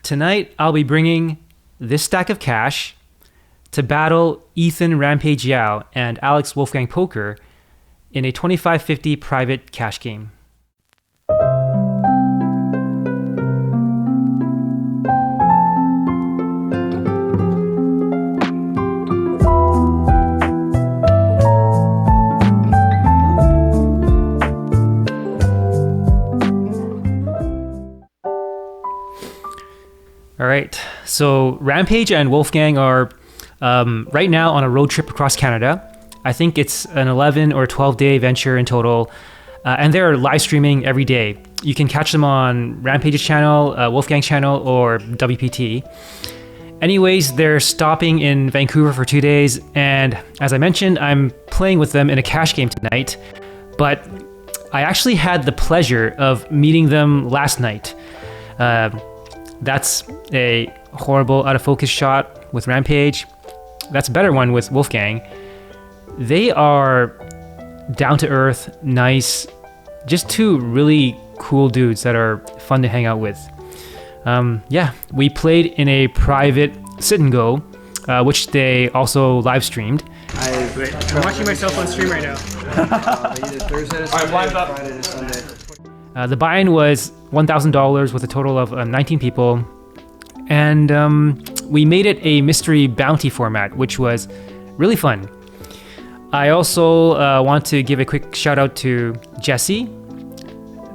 Tonight, I'll be bringing this stack of cash to battle Ethan Rampage Yao and Alex Wolfgang Poker in a 2550 private cash game. All right, so Rampage and Wolfgang are right now on a road trip across Canada. I think it's an 11 or 12-day venture in total, and they're live streaming every day. You can catch them on Rampage's channel, Wolfgang's channel, or WPT. Anyways, they're stopping in Vancouver for 2 days, and as I mentioned, I'm playing with them in a cash game tonight, but I actually had the pleasure of meeting them last night. That's a horrible out of focus shot with Rampage. That's a better one with Wolfgang. They are down to earth, nice, just two really cool dudes that are fun to hang out with. Yeah, we played in a private sit and go, which they also live streamed. I'm watching myself on stream right now. Either Thursday to Sunday or Friday to Sunday. The buy-in was $1,000 with a total of 19 people. And we made it a mystery bounty format, which was really fun. I also want to give a quick shout out to Jesse.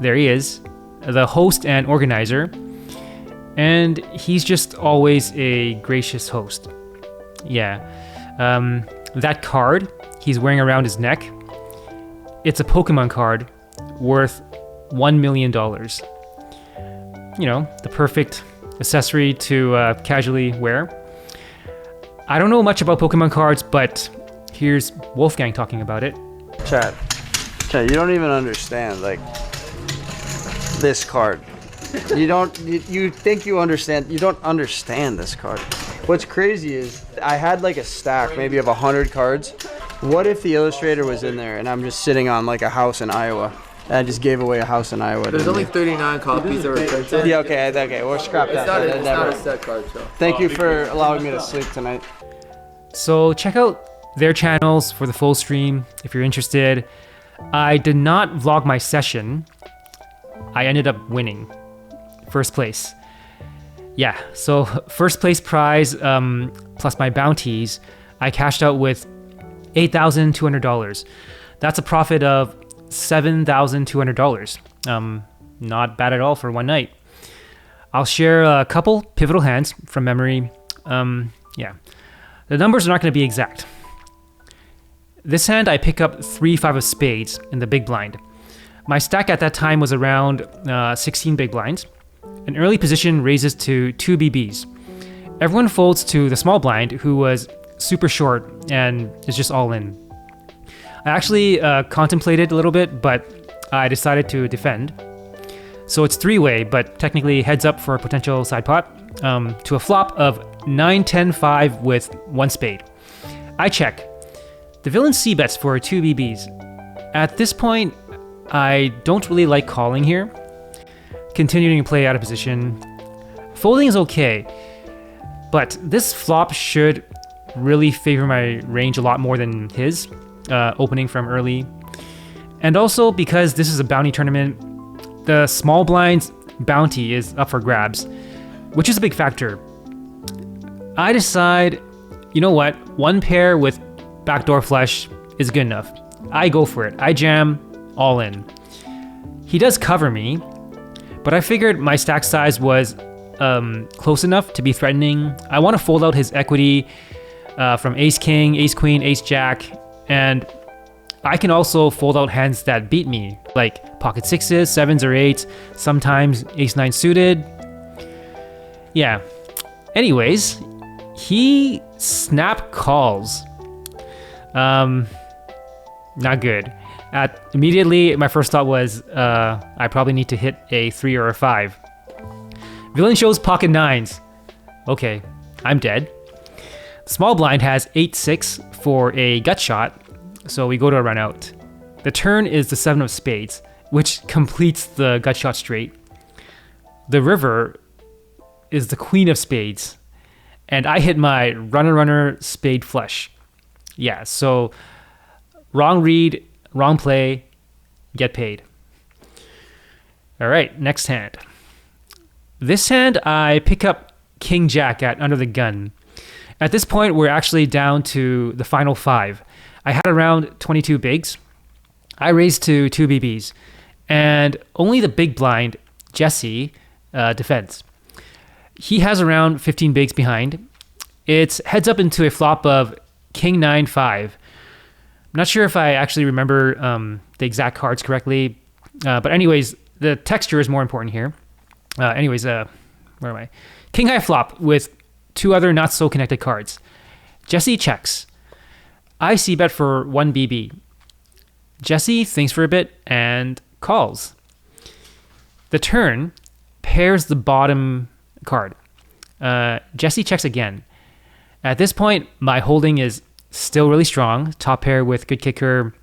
There he is, the host and organizer. And he's just always a gracious host. Yeah. That card he's wearing around his neck, it's a Pokemon card worth $1 million. You know, the perfect accessory to casually wear. I don't know much about Pokemon cards, but here's Wolfgang talking about it. Chad, you don't even understand, like, this card. You think you understand, you don't understand this card. What's crazy is, I had like a stack, maybe of 100 cards. What if the illustrator was in there and I'm just sitting on like a house in Iowa? I just gave away a house in Iowa. There's only 39 copies that were printed. Yeah, okay, we'll scrap that. It's not a set card, so. Thank you for allowing me to sleep tonight. So check out their channels for the full stream if you're interested. I did not vlog my session. I ended up winning. First place. Yeah, so first place prize plus my bounties, I cashed out with $8,200. That's a profit of $7,200. Not bad at all for one night. I'll share a couple pivotal hands from memory. Yeah, the numbers are not going to be exact. This hand, I pick up 3-5 of spades in the big blind. My stack at that time was around 16 big blinds. An early position raises to 2 BBs. Everyone folds to the small blind, who was super short and is just all in. I actually contemplated a little bit, but I decided to defend. So it's three-way, but technically heads up for a potential side pot, to a flop of 9-10-5 with 1 spade. I check. The villain c-bets for 2 BBs. At this point, I don't really like calling here. Continuing to play out of position. Folding is okay, but this flop should really favor my range a lot more than his. Opening from early. And also because this is a bounty tournament, the small blind's bounty is up for grabs, which is a big factor. I decide, you know what, 1 pair with backdoor flush is good enough. I go for it. I jam all in. He does cover me, but I figured my stack size was close enough to be threatening. I want to fold out his equity from ace king, ace queen, ace jack, and I can also fold out hands that beat me, like pocket 6s, 7s, or 8s, sometimes ace 9 suited. Yeah. Anyways, he snap calls. Not good. Immediately, my first thought was I probably need to hit a 3 or a 5. Villain shows pocket 9s. Okay, I'm dead. Small blind has 8-6 for a gut shot, so we go to a run out. The turn is the 7 of spades, which completes the gut shot straight. The river is the queen of spades. And I hit my runner spade flush. Yeah, so wrong read, wrong play, get paid. All right, next hand. This hand, I pick up King Jack at under the gun. At this point, we're actually down to the final 5. I had around 22 bigs. I raised to 2 BBs. And only the big blind, Jesse, defends. He has around 15 bigs behind. It's heads up into a flop of King 9-5. I'm not sure if I actually remember the exact cards correctly. But anyways, the texture is more important here. Where am I? King high flop with 2 other not so connected cards. Jesse checks. I see bet for 1 BB. Jesse thinks for a bit and calls. The turn pairs the bottom card. Jesse checks again. At this point, my holding is still really strong. Top pair with good kicker.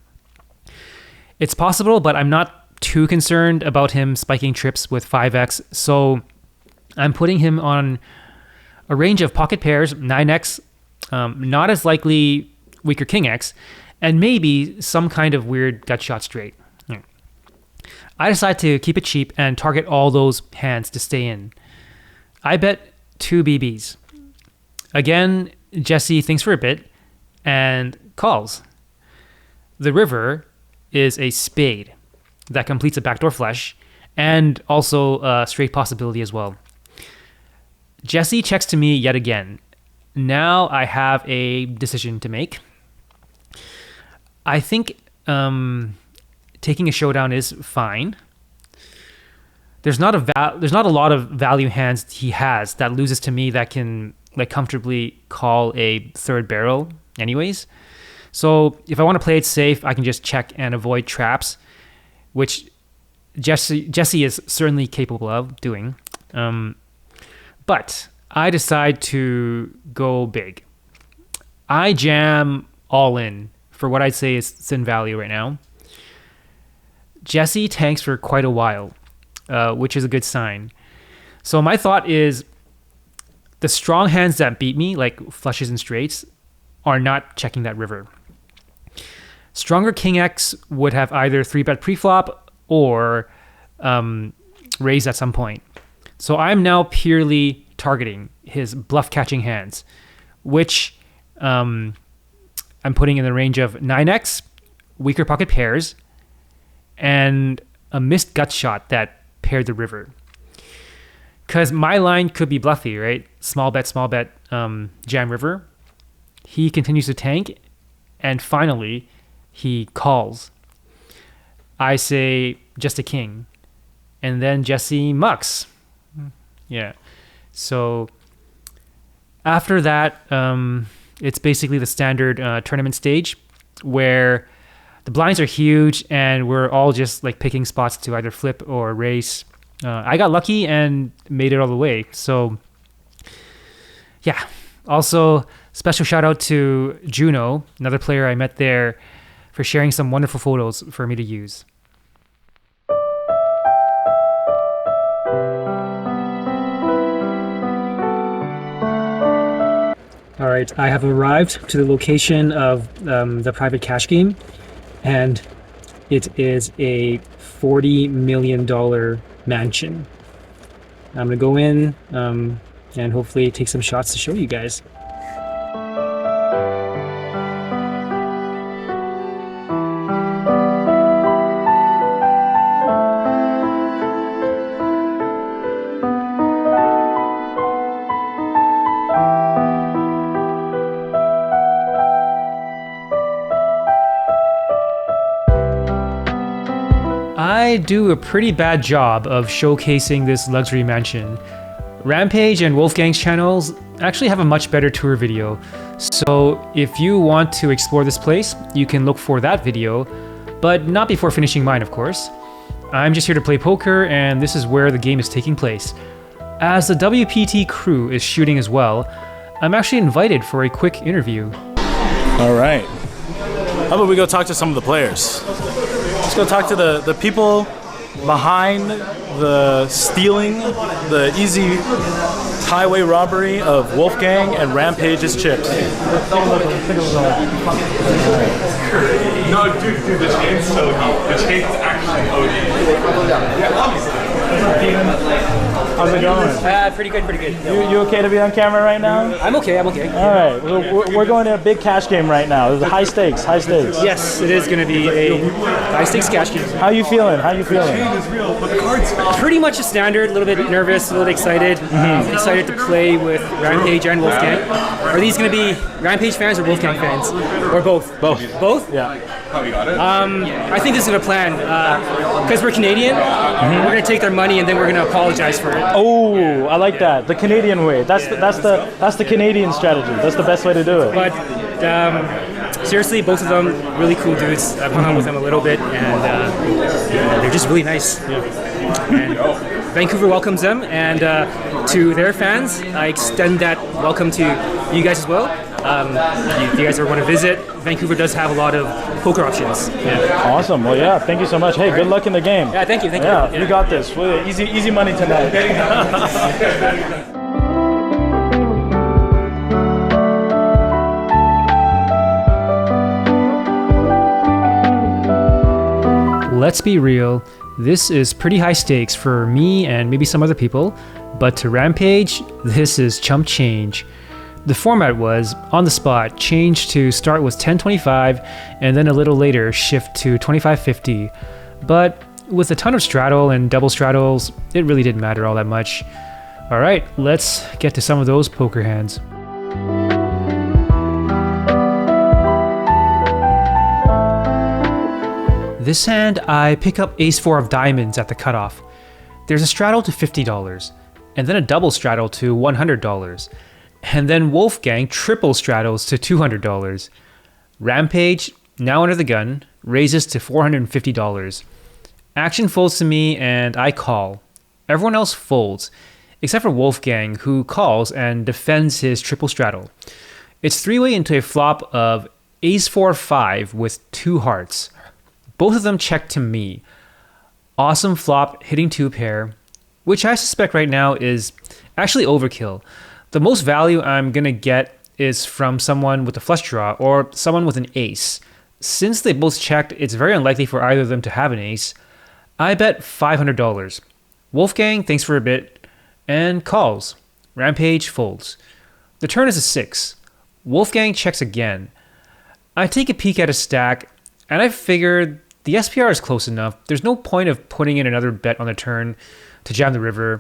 It's possible, but I'm not too concerned about him spiking trips with 5x. So I'm putting him on a range of pocket pairs, 9x, not as likely weaker king x, and maybe some kind of weird gut shot straight. I decide to keep it cheap and target all those hands to stay in. I bet 2 BBs. Again, Jesse thinks for a bit and calls. The river is a spade that completes a backdoor flush and also a straight possibility as well. Jesse checks to me yet again. Now I have a decision to make. I think taking a showdown is fine. There's not a lot of value hands he has that loses to me that can like comfortably call a third barrel anyways. So if I want to play it safe, I can just check and avoid traps, which Jesse is certainly capable of doing. But I decide to go big. I jam all in for what I'd say is thin value right now. Jesse tanks for quite a while, which is a good sign. So my thought is the strong hands that beat me, like flushes and straights, are not checking that river. Stronger King X would have either 3-bet preflop or raise at some point. So I'm now purely targeting his bluff-catching hands, which I'm putting in the range of 9x, weaker pocket pairs, and a missed gut shot that paired the river. Because my line could be bluffy, right? Small bet, jam river. He continues to tank, and finally, he calls. I say, just a king. And then Jesse mucks. Yeah. So after that, it's basically the standard tournament stage where the blinds are huge and we're all just like picking spots to either flip or race. I got lucky and made it all the way. So yeah. Also, special shout out to Juno, another player I met there, for sharing some wonderful photos for me to use. All right, I have arrived to the location of the private cash game, and it is a $40 million mansion. I'm gonna go in and hopefully take some shots to show you guys. I do a pretty bad job of showcasing this luxury mansion. Rampage and Wolfgang's channels actually have a much better tour video, so if you want to explore this place, you can look for that video, but not before finishing mine, of course. I'm just here to play poker, and this is where the game is taking place. As the WPT crew is shooting as well, I'm actually invited for a quick interview. All right. How about we go talk to some of the players? Let's go talk to the people behind the stealing, the easy highway robbery of Wolfgang and Rampage's chips. No, dude, the chain's so deep. The chain's actually OD. How's it going? Pretty good, pretty good. You okay to be on camera right now? I'm okay, I'm okay. All right, we're going to a big cash game right now. It's high stakes, high stakes. Yes, it is going to be a high-stakes cash game. How you feeling? How you feeling? Pretty much a standard, a little bit nervous, a little bit excited. Excited to play with Rampage and Wolfgang. Are these going to be Rampage fans or Wolfgang fans? Or both? Both. Both? Yeah. I think this is a plan. Because we're Canadian, we're going to take their money and then we're going to apologize for it. Oh, I like that. The Canadian way. That's the Canadian strategy. That's the best way to do it. But seriously, both of them really cool dudes. I've hung out with them a little bit, and they're just really nice. And Vancouver welcomes them, and to their fans, I extend that welcome to you guys as well. If you guys ever want to visit, Vancouver does have a lot of poker options. Awesome. Well, yeah. Thank you so much. Hey, good luck in the game. Yeah, thank you. Yeah, you got this. Easy money tonight. Let's be real, this is pretty high stakes for me and maybe some other people, but to Rampage, this is chump change. The format was, on the spot, change to start with 10.25 and then a little later shift to 25.50. But with a ton of straddle and double straddles, it really didn't matter all that much. Alright, let's get to some of those poker hands. This hand, I pick up ace-4 of diamonds at the cutoff. There's a straddle to $50, and then a double straddle to $100, and then Wolfgang triple straddles to $200. Rampage, now under the gun, raises to $450. Action folds to me, and I call. Everyone else folds, except for Wolfgang, who calls and defends his triple straddle. It's three-way into a flop of ace-4-5 with two hearts. Both of them check to me. Awesome flop hitting two pair, which I suspect right now is actually overkill. The most value I'm gonna get is from someone with a flush draw or someone with an ace. Since they both checked, it's very unlikely for either of them to have an ace. I bet $500. Wolfgang thinks for a bit and calls. Rampage folds. The turn is a 6. Wolfgang checks again. I take a peek at his stack and I figured the SPR is close enough. There's no point of putting in another bet on the turn to jam the river.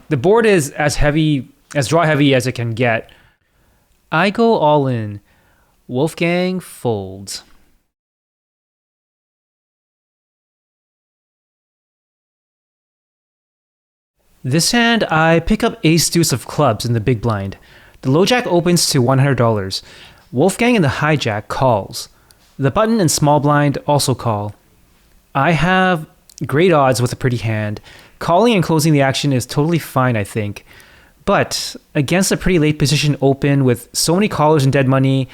The board is as draw heavy as it can get. I go all in. Wolfgang folds. This hand, I pick up ace deuce of clubs in the big blind. The low jack opens to $100. Wolfgang and the hijack calls. The button and small blind also call. I have great odds with a pretty hand. Calling and closing the action is totally fine, I think. But against a pretty late position open with so many callers and dead money,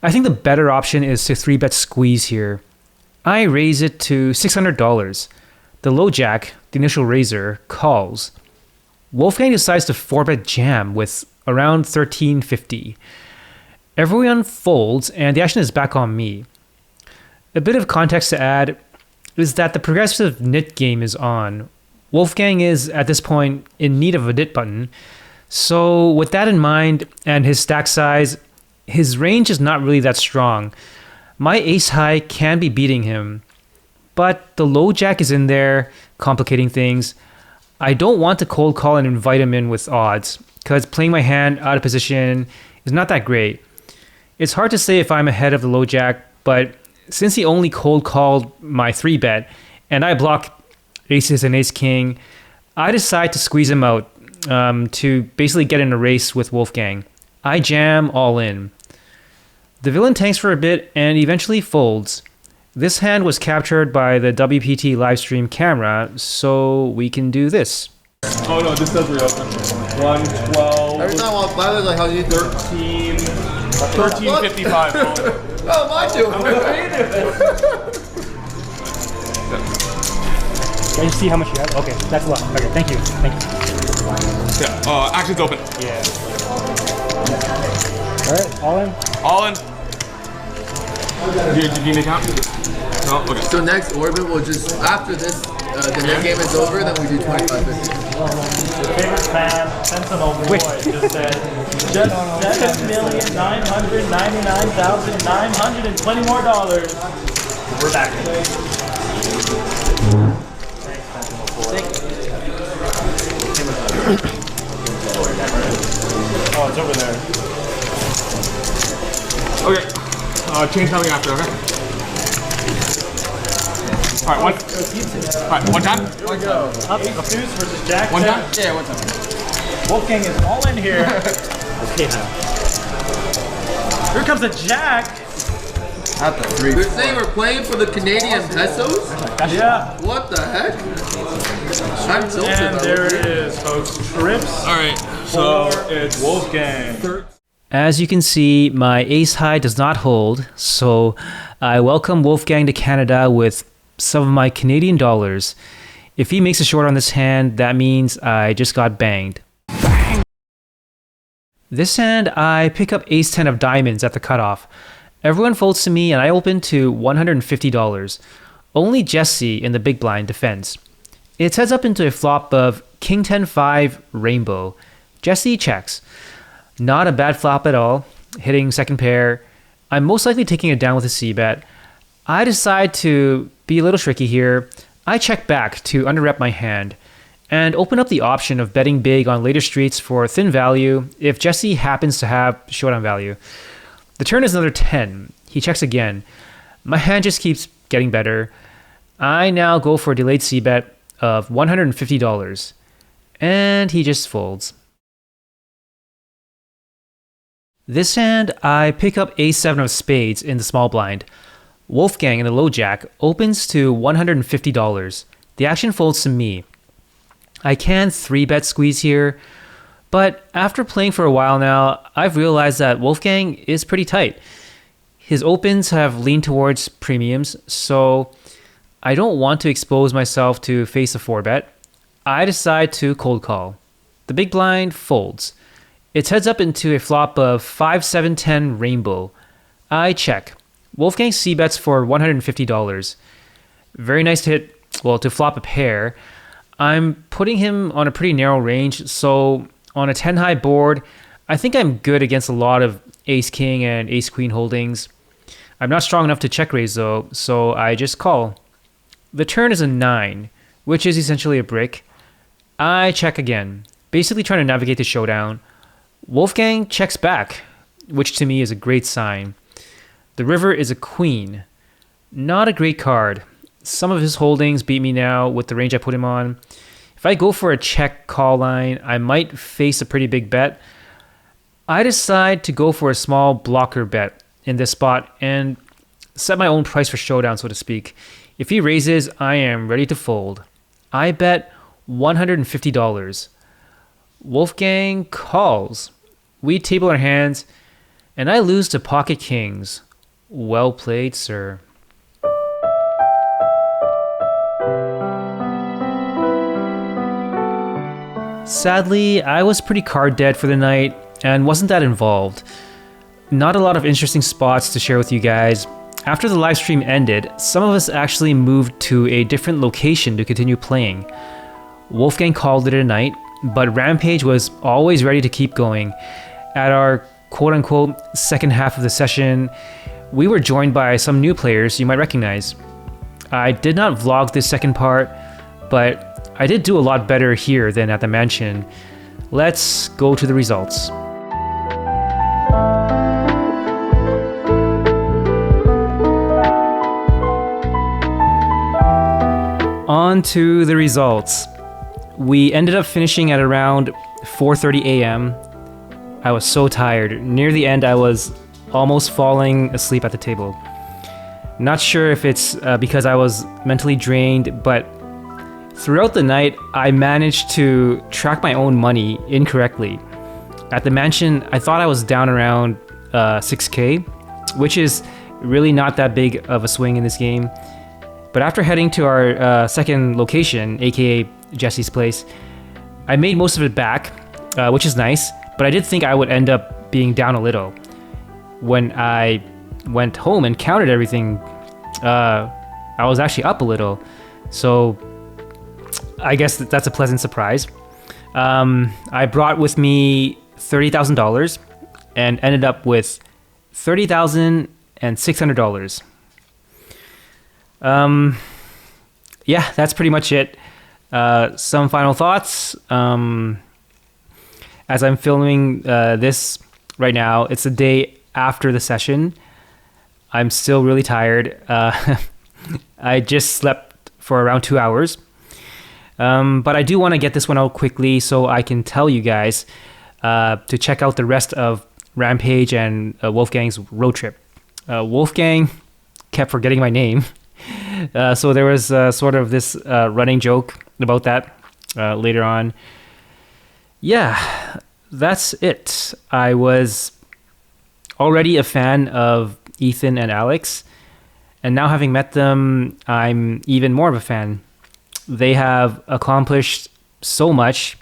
I think the better option is to 3-bet squeeze here. I raise it to $600. The low jack, the initial raiser, calls. Wolfgang decides to 4-bet jam with around $13.50. Everyone folds and the action is back on me. A bit of context to add is that the progressive nit game is on. Wolfgang is, at this point, in need of a nit button. So with that in mind and his stack size, his range is not really that strong. My ace high can be beating him, but the low jack is in there, complicating things. I don't want to cold call and invite him in with odds, because playing my hand out of position is not that great. It's hard to say if I'm ahead of the low jack, but since he only cold called my 3-bet, and I block aces and ace king, I decide to squeeze him out to basically get in a race with Wolfgang. I jam all in. The villain tanks for a bit and eventually folds. This hand was captured by the WPT livestream camera, so we can do this. Oh no, this does reopen. 112. Every time I play, like how you 1355. Oh, mine too. Can you see how much you have? Okay, that's a lot. Okay, thank you. Yeah. Action's open. Yeah. All right, all in. All in. Do you need to count? No. Okay. So next orbit, we'll just after this, the net game is over, then we do 25-50. Favorite fan, Sentinel Boy, just said, just $7,999,920 more dollars. We're back. Thanks, Sentinel Boy. Oh, it's over there. Okay. Change something after. Okay. All right. One time. One go. Up deuce versus Jack. One time. Yeah, one time. Wolfgang is all in here. Okay. Here comes a Jack. At the 3. They're saying we're playing for the Canadian pesos? Yeah. What the heck? I'm tilted. And there it is, folks. Trips. All right. So it's Wolfgang. As you can see, my ace high does not hold, so I welcome Wolfgang to Canada with some of my Canadian dollars. If he makes a short on this hand, that means I just got banged. Bang! This hand, I pick up ace 10 of diamonds at the cutoff. Everyone folds to me and I open to $150. Only Jesse in the big blind defends. It heads up into a flop of king 10-5 rainbow. Jesse checks. Not a bad flop at all, hitting second pair. I'm most likely taking it down with a c-bet. I decide to be a little tricky here. I check back to underrep my hand and open up the option of betting big on later streets for thin value if Jesse happens to have showdown value. The turn is another 10. He checks again. My hand just keeps getting better. I now go for a delayed c-bet of $150 and he just folds. This hand, I pick up ace-7 of spades in the small blind. Wolfgang in the low jack opens to $150. The action folds to me. I can 3-bet squeeze here, but after playing for a while now, I've realized that Wolfgang is pretty tight. His opens have leaned towards premiums, so I don't want to expose myself to face a 4-bet. I decide to cold call. The big blind folds. It heads up into a flop of 5-7-10 rainbow. I check. Wolfgang c-bets for $150. Very nice to hit, well, to flop a pair. I'm putting him on a pretty narrow range, so on a 10-high board, I think I'm good against a lot of ace-king and ace-queen holdings. I'm not strong enough to check raise though, so I just call. The turn is a 9, which is essentially a brick. I check again, basically trying to navigate the showdown. Wolfgang checks back, which to me is a great sign. The river is a queen. Not a great card. Some of his holdings beat me now with the range I put him on. If I go for a check call line, I might face a pretty big bet. I decide to go for a small blocker bet in this spot and set my own price for showdown, so to speak. If he raises, I am ready to fold. I bet $150. Wolfgang calls. We table our hands, and I lose to pocket kings. Well played, sir. Sadly, I was pretty card dead for the night and wasn't that involved. Not a lot of interesting spots to share with you guys. After the live stream ended, some of us actually moved to a different location to continue playing. Wolfgang called it a night, but Rampage was always ready to keep going. At our quote-unquote second half of the session, we were joined by some new players you might recognize. I did not vlog this second part, but I did do a lot better here than at the mansion. Let's go to the results. On to the results. We ended up finishing at around 4:30 a.m. I was so tired. Near the end, I was almost falling asleep at the table. Not sure if it's because I was mentally drained, but throughout the night, I managed to track my own money incorrectly. At the mansion, I thought I was down around 6K, which is really not that big of a swing in this game. But after heading to our second location, aka Jesse's place, I made most of it back, which is nice, but I did think I would end up being down a little. When I went home and counted everything, I was actually up a little. So I guess that's a pleasant surprise. I brought with me $30,000 and ended up with $30,600. Yeah, that's pretty much it. Some final thoughts. As I'm filming this right now, it's the day after the session. I'm still really tired. I just slept for around 2 hours. But I do want to get this one out quickly so I can tell you guys to check out the rest of Rampage and Wolfgang's road trip. Wolfgang kept forgetting my name. So there was sort of this running joke about that later on. Yeah, that's it. I was already a fan of Ethan and Alex, and now having met them, I'm even more of a fan. They have accomplished so much,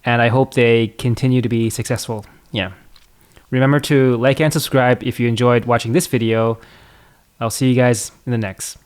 and I hope they continue to be successful. Yeah. Remember to like and subscribe if you enjoyed watching this video. I'll see you guys in the next.